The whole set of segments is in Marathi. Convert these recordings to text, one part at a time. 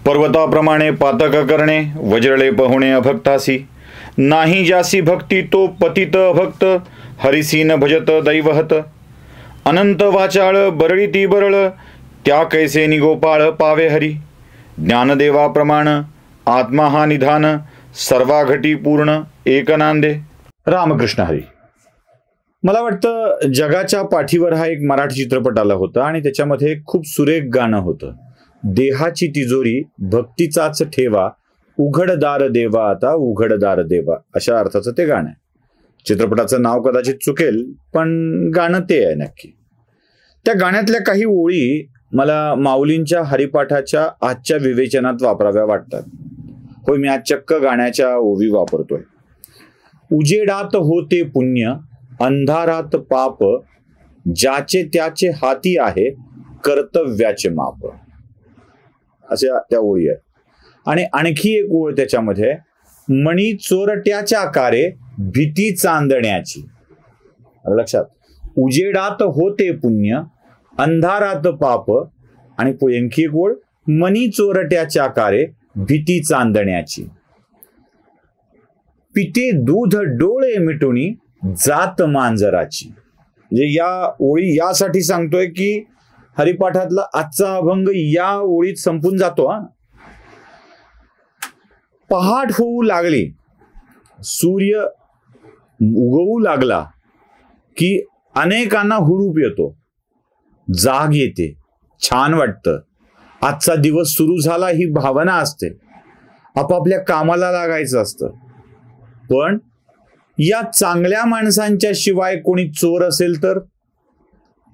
पर्वताप्रमाणे पातक करणे, वज्रलेप होणे अभक्तासी. नाही जासी भक्ती तो पतित अभक्त, हरिसी न भजत दैवहत. अनंत वाचाळ बरळी ती बरळ, त्या कैसे निगोपाळ पावे हरी. ज्ञानदेवाप्रमाण आत्मा हा निधान, सर्वाघटी पूर्ण एक नांदे. रामकृष्ण हरी. मला वाटतं जगाच्या पाठीवर हा एक मराठी चित्रपट आला होता आणि त्याच्यामध्ये खूप सुरेख गाणं होतं. देहाची तिजोरी भक्तीचाच ठेवा, उघडदार देवा आता उघडदार देवा, अशा अर्थाचं ते गाणं आहे. चित्रपटाचं नाव कदाचित चुकेल, पण गाणं ते आहे नक्की. त्या गाण्यातल्या काही ओळी मला माऊलींच्या हरिपाठाच्या आजच्या विवेचनात वापराव्या वाटतात. होय, मी आज चक्क गाण्याच्या ओवी वापरतोय. उजेडात होते पुण्य, अंधारात पाप, ज्याचे त्याचे हाती आहे कर्तव्याचे माप, अशा त्या ओळी आहेत. आणि आणखी एक ओळ त्याच्यामध्ये, मणी चोरट्याच्या कारे भीती चांदण्याची. लक्षात, उजेडात होते पुण्य, अंधारात पाप, आणि आणखी एक ओळ, मणी चोरट्याच्या कारे भीती चांदण्याची. पिते दूध डोळे मिटुनी जात मांजराची. म्हणजे या ओळी यासाठी सांगतोय की हरिपाठातला आजचा अभंग या ओळीत संपून जातो. पहाट होऊ लागली, सूर्य उगवू लागला की अनेकांना हुरूप येतो, जाग येते, छान वाटतं. आजचा दिवस सुरू झाला ही भावना असते. आपापल्या कामाला लागायचं असतं. पण या चांगल्या माणसांच्या शिवाय कोणी चोर असेल तर?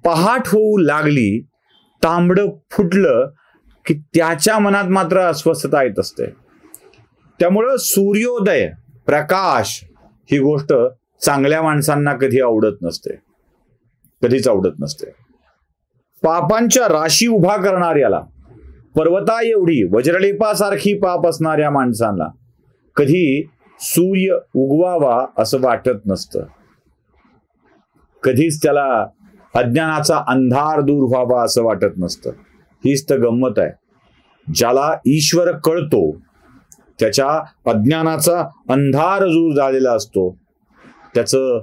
पहाट होऊ लागली, तांबडं फुटलं की त्याच्या मनात मात्र अस्वस्थता येत असते. त्यामुळं सूर्योदय, प्रकाश ही गोष्ट चांगल्या माणसांना कधी आवडत नसते, कधीच आवडत नसते. पापांच्या राशी उभा करणाऱ्याला, पर्वता एवढी वज्रलेपासारखी पाप असणाऱ्या माणसांना कधी सूर्य उगवावा असं वाटत नसतं. कधीच त्याला अज्ञानाचा अंधार दूर व्हावा असं वाटत नसतं. हीच तर गंमत आहे. ज्याला ईश्वर कळतो, त्याच्या अज्ञानाचा अंधार दूर झालेला असतो, त्याचं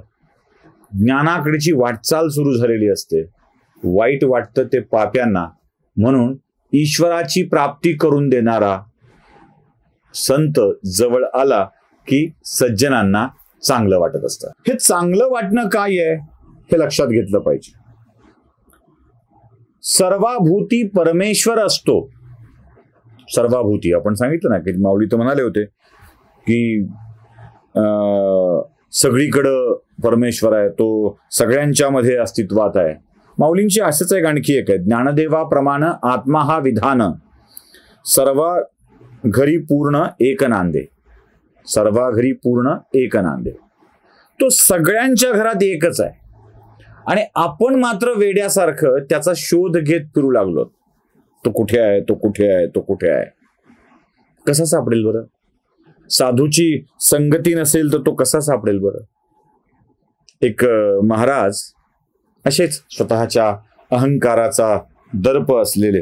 ज्ञानाकडची वाटचाल सुरू झालेली असते. वाईट वाटतं ते पाप्यांना, म्हणून ईश्वराची प्राप्ती करून देणारा संत जवळ आला की सज्जनांना चांगलं वाटत असतं. हे चांगलं वाटणं काय आहे हे लक्षात घेतलं पाहिजे. सर्वाभूती परमेश्वर असतो. सर्वाभूती आपण सांगितलं ना की माऊली तर म्हणाले होते की सगळीकडं परमेश्वर आहे, तो सगळ्यांच्या मध्ये अस्तित्वात आहे. माऊलींची असंच एक आणखी एक आहे, ज्ञानदेवाप्रमाण आत्मा हा विधान, सर्व घरी पूर्ण एक नांदे. सर्वा घरी पूर्ण एक नांदे. तो सगळ्यांच्या घरात एकच आहे आणि आपण मात्र वेड्यासारखं त्याचा शोध घेत फिरू लागलो. तो कुठे आहे, तो कुठे आहे, तो कुठे आहे. कसा सापडेल बरं? साधूची संगती नसेल तर तो कसा सापडेल बरं? एक महाराज असेच स्वतःच्या अहंकाराचा दर्प असलेले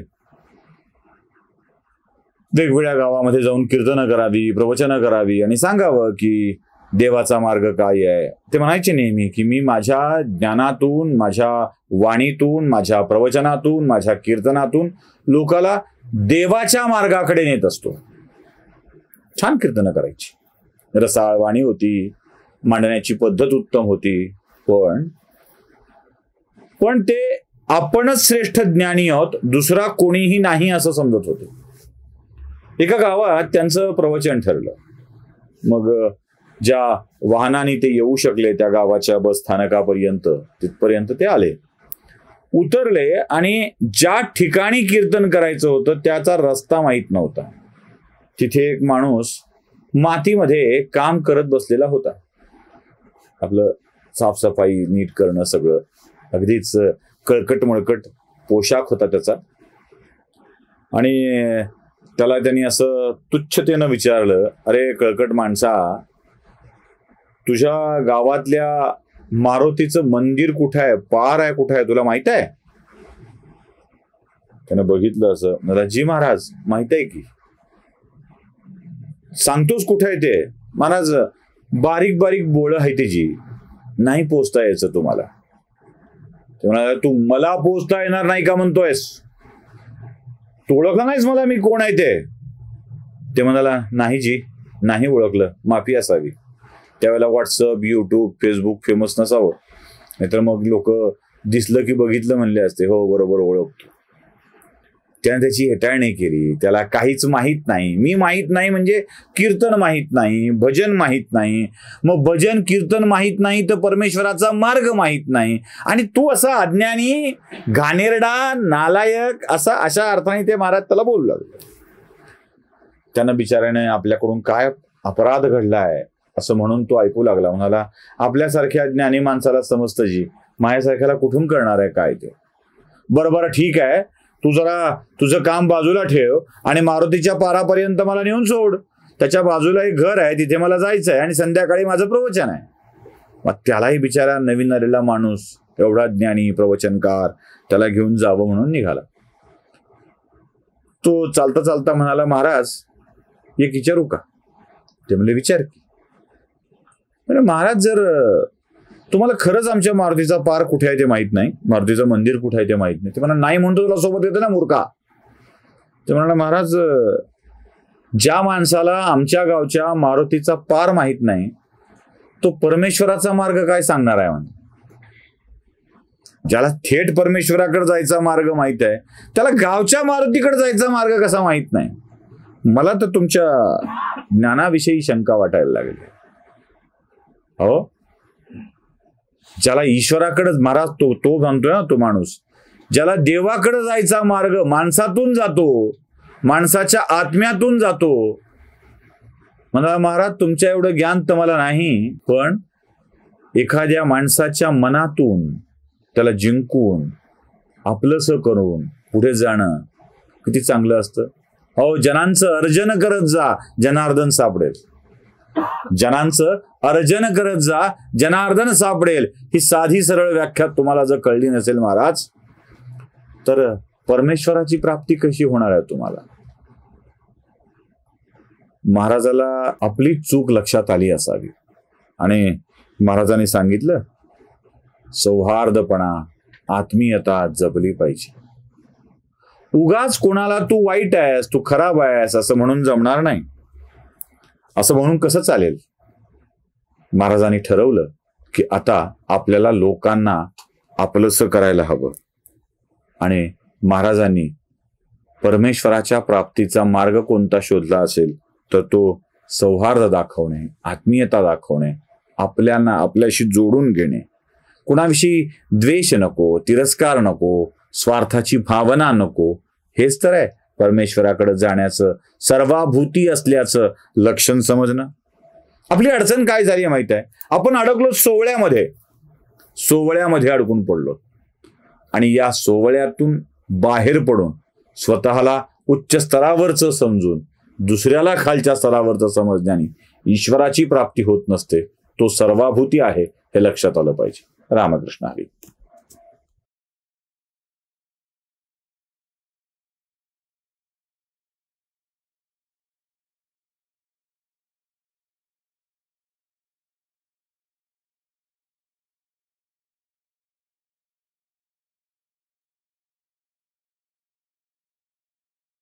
वेगवेगळ्या गावामध्ये जाऊन कीर्तनं करावी, प्रवचनं करावी आणि सांगावं की देवाचा मार्ग काय आहे. ते म्हणायचे नेहमी की मी माझ्या ज्ञानातून, माझ्या वाणीतून, माझ्या प्रवचनातून, माझ्या कीर्तनातून लोकाला देवाच्या मार्गाकडे नेत असतो. छान कीर्तनं करायची, रसाळ वाणी होती, मांडण्याची पद्धत उत्तम होती. पण ते आपणच श्रेष्ठ ज्ञानी आहोत, दुसरा कोणीही नाही असं समजत होते. एका गावात त्यांचं प्रवचन ठरलं. मग ज्या वाहनाने ते येऊ शकले त्या गावाच्या बस स्थानकापर्यंत, तिथपर्यंत ते आले, उतरले आणि ज्या ठिकाणी कीर्तन करायचं होतं त्याचा रस्ता माहीत नव्हता. तिथे एक माणूस मातीमध्ये काम करत बसलेला होता. आपलं साफसफाई नीट करणं सगळं, अगदीच कळकट मळकट पोशाख होता त्याचा. आणि त्याला त्यांनी असं तुच्छतेनं विचारलं, अरे कळकट माणसा, तुझ्या गावातल्या मारुतीचं मंदिर कुठे आहे, पार आहे कुठे आहे, तुला माहित आहे? त्यानं बघितलं असं, जी महाराज माहित आहे की. सांगतोस कुठे आहे ते? महाराज बारीक बारीक बोळं आहे त्याची, नाही पोचता यायचं तुम्हाला. ते म्हणाले तू मला पोचता येणार नाही का म्हणतोयस? तू ओळखलं नाहीस मला मी कोण आहे ते? ते म्हणाला नाही जी, नाही ओळखलं, माफी असावी. त्यावेळेला व्हॉट्सअप, युट्यूब, फेसबुक फेमस नसावं, नाहीतर मग लोक दिसलं की बघितलं म्हणले असते, हो बरोबर ओळखतो. त्याने त्याची हेटाळणी केली. त्याला काहीच माहीत नाही. मी माहीत नाही म्हणजे कीर्तन माहीत नाही, भजन माहीत नाही. मग भजन कीर्तन माहीत नाही तर परमेश्वराचा मार्ग माहीत नाही. आणि तू असा अज्ञानी, घाणेरडा, नालायक अशा अर्थाने ते महाराज त्याला बोलू लागले. त्यानं बिचाऱ्याने आपल्याकडून काय अपराध घडलाय असं म्हणून तो ऐकू लागला. म्हणाला आपल्यासारख्या ज्ञानी माणसाला समजतं जी, माझ्यासारख्याला कुठून करणार आहे काय ते? बरं ठीक आहे, तू जरा तुझं काम बाजूला ठेव आणि मारुतीच्या पारापर्यंत मला नेऊन सोड. त्याच्या बाजूला एक घर आहे, तिथे मला जायचं आहे आणि संध्याकाळी माझं प्रवचन आहे. मग त्यालाही बिचारा नवीन आलेला माणूस, एवढा ज्ञानी प्रवचनकार, त्याला घेऊन जावं म्हणून निघाला. तो चालता चालता म्हणाला महाराज एक विचारू का? ते म्हणले विचार की. म्हणजे महाराज जर तुम्हाला खरंच आमच्या मारुतीचा पार कुठे आहे ते माहित नाही, मारुतीचं मंदिर कुठे आहे ते माहित नाही. ते म्हणा नाही म्हणतो तुला सोबत येतं ना मूर्खा. ते म्हणाला महाराज ज्या माणसाला आमच्या गावच्या मारुतीचा पार माहित नाही तो परमेश्वराचा मार्ग काय सांगणार आहे? म्हणजे ज्याला थेट परमेश्वराकडे जायचा मार्ग माहित आहे त्याला गावच्या मारुतीकडे जायचा मार्ग कसा माहित नाही? मला तर तुमच्या ज्ञानाविषयी शंका वाटायला लागली. हो, ज्याला ईश्वराकडे महाराज तो म्हणतोय ना, तो माणूस ज्याला देवाकडे जायचा मार्ग माणसातून जातो, माणसाच्या आत्म्यातून जातो. म्हणा महाराज तुमच्या एवढं ज्ञान तर मला नाही, पण एखाद्या माणसाच्या मनातून त्याला जिंकून आपलंसं करून पुढे जाणं किती चांगलं असतं. हो, जनांचं अर्जन करत जा, जनार्दन सापडेल. जनांचं अर्जन करत जा, जनार्दन सापडेल. ही साधी सरळ व्याख्या तुम्हाला जर कळली नसेल महाराज, तर परमेश्वराची प्राप्ती कशी होणार आहे तुम्हाला? महाराजाला आपली चूक लक्षात आली असावी आणि महाराजांनी सांगितलं सौहार्दपणा, आत्मीयता जपली पाहिजे. उगाच कोणाला तू वाईट आहेस, तू खराब आहेस असं म्हणून जमणार नाही. असं म्हणून कसं चालेल? महाराजांनी ठरवलं की आता आपल्याला लोकांना आपलंसं करायला हवं. आणि महाराजांनी परमेश्वराच्या प्राप्तीचा मार्ग कोणता शोधला असेल तर तो सौहार्द दाखवणे, आत्मीयता दाखवणे, आपल्याशी जोडून घेणे. कुणाविषयी द्वेष नको, तिरस्कार नको, स्वार्थाची भावना नको. हेच तर आहे परमेश्वराकडे जाण्याचं सर्वाभूती असल्याचं लक्षण समजणं. आपली अडचण काय झाली माहित आहे? आपण अडकलो सोवळ्यामध्ये अडकून पडलो. आणि या सोवळ्यातून बाहेर पडून स्वतःला उच्च स्तरावरचं समजून दुसऱ्याला खालच्या स्तरावरचं समजण्याने ईश्वराची प्राप्ती होत नसते. तो सर्वाभूती आहे हे लक्षात आलं पाहिजे. रामकृष्ण हरी.